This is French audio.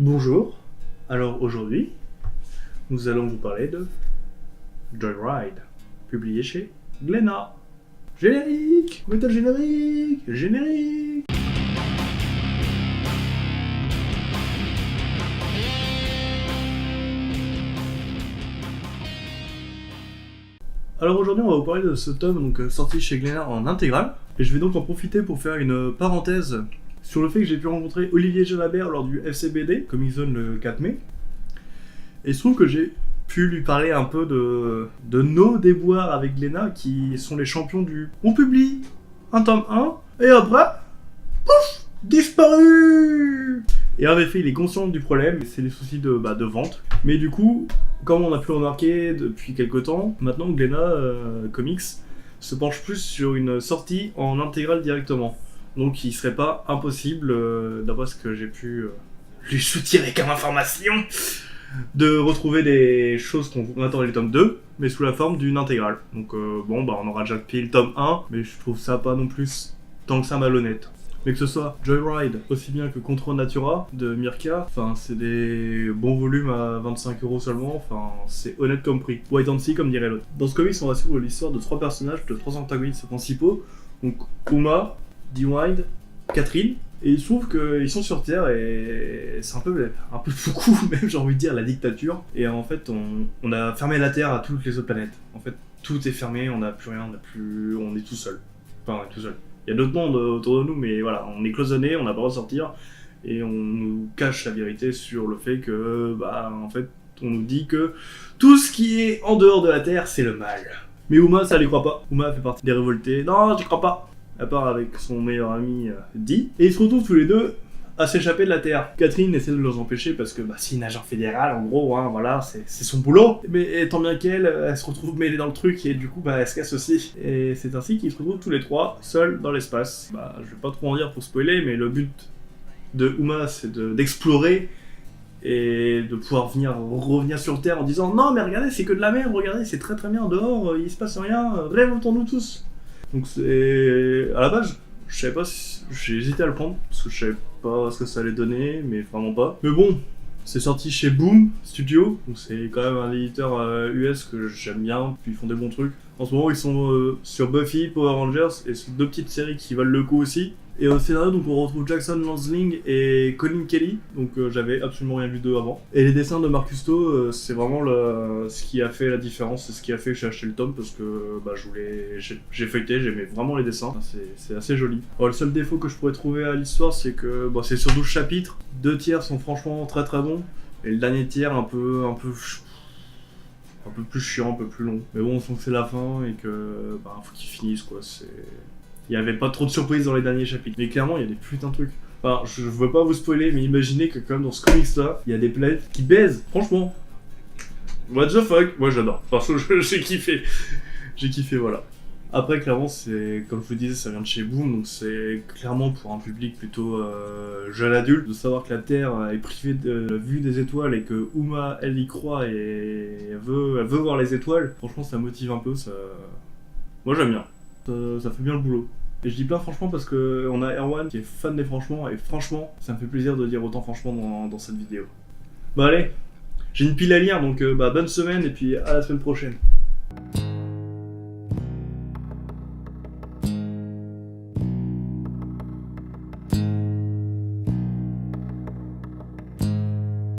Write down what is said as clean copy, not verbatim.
Bonjour, alors aujourd'hui, nous allons vous parler de Joyride, publié chez Glénat. Générique, métal générique, générique. Alors aujourd'hui, on va vous parler de ce tome sorti chez Glénat en intégrale, et je vais donc en profiter pour faire une parenthèse sur le fait que j'ai pu rencontrer Olivier Jalabert lors du FCBD, Comic Zone le 4 mai. Et il se trouve que j'ai pu lui parler un peu de nos déboires avec Glénat, qui sont les champions du on publie un tome 1, et après, pouf, disparu. Et en effet, il est conscient du problème, c'est les soucis de vente. Mais du coup, comme on a pu le remarquer depuis quelques temps, maintenant Glénat Comics se penche plus sur une sortie en intégrale directement. Donc il serait pas impossible, d'après ce que j'ai pu lui soutirer comme information, de retrouver des choses qu'on attend dans les tomes 2, mais sous la forme d'une intégrale. Donc on aura déjà payé le tome 1, mais je trouve ça pas non plus tant que ça malhonnête. Mais que ce soit Joyride, aussi bien que Control Natura de Mirka, enfin c'est des bons volumes à 25€ seulement, enfin c'est honnête comme prix. White and See comme dirait l'autre. Dans ce comics, on va suivre l'histoire de 3 personnages, de 3 antagonistes principaux, donc Uma, D-Wide, Catherine, et il se trouve qu'ils sont sur Terre et c'est un peu beaucoup, même j'ai envie de dire, la dictature. Et en fait, on a fermé la Terre à toutes les autres planètes. En fait, tout est fermé, on n'a plus rien, on est tout seul. Enfin, on est tout seul. Il y a d'autres mondes autour de nous, mais voilà, on est cloisonné, on n'a pas le droit de sortir, et on nous cache la vérité sur le fait que, en fait, on nous dit que tout ce qui est en dehors de la Terre, c'est le mal. Mais Uma, ça lui croit pas. Uma fait partie des révoltés. Non, j'y crois pas. À part avec son meilleur ami Dee. Et ils se retrouvent tous les deux à s'échapper de la Terre. Catherine essaie de les empêcher parce que c'est une agent fédérale, en gros, hein, voilà, c'est son boulot. Mais tant bien qu'elle, elle se retrouve mêlée dans le truc et du coup, elle se casse aussi. Et c'est ainsi qu'ils se retrouvent tous les trois, seuls dans l'espace. Je vais pas trop en dire pour spoiler, mais le but de Uma, c'est d'explorer et de pouvoir revenir sur Terre en disant « Non, mais regardez, c'est que de la merde, regardez, c'est très très bien dehors, il se passe rien, révoltons-nous tous !» Donc c'est... À la base, je savais pas si... J'ai hésité à le prendre, parce que je savais pas ce que ça allait donner, mais vraiment pas. Mais bon, c'est sorti chez Boom Studio, donc c'est quand même un éditeur US que j'aime bien, puis ils font des bons trucs. En ce moment, ils sont sur Buffy, Power Rangers, et c'est 2 petites séries qui valent le coup aussi. Et au scénario, donc on retrouve Jackson Lanzling et Colin Kelly, donc j'avais absolument rien vu d'eux avant. Et les dessins de Mark Cousteau, c'est vraiment ce qui a fait la différence, c'est ce qui a fait que j'ai acheté le tome, parce que j'ai feuilleté, j'aimais vraiment les dessins, c'est assez joli. Alors, le seul défaut que je pourrais trouver à l'histoire, c'est que c'est sur 12 chapitres, 2 tiers sont franchement très très bons, et le dernier tiers un peu plus chiant, un peu plus long. Mais bon, on sent que c'est la fin, et que faut qu'ils finissent quoi, il n'y avait pas trop de surprises dans les derniers chapitres. Mais clairement, il y a des putains de trucs. Enfin, je veux pas vous spoiler, mais imaginez que comme dans ce comics-là, il y a des planètes qui baisent. Franchement. What the fuck. Moi, j'adore. Parce que j'ai kiffé. J'ai kiffé, voilà. Après, clairement, c'est... Comme je vous disais, ça vient de chez Boom, donc c'est clairement pour un public plutôt jeune adulte. De savoir que la Terre est privée de la vue des étoiles et que Uma, elle y croit et elle veut voir les étoiles. Franchement, ça motive un peu, ça... Moi, j'aime bien. Ça fait bien le boulot. Et je dis plein franchement parce qu'on a Erwan qui est fan des franchement, et franchement, ça me fait plaisir de dire autant franchement dans cette vidéo. Allez, j'ai une pile à lire, donc bonne semaine et puis à la semaine prochaine.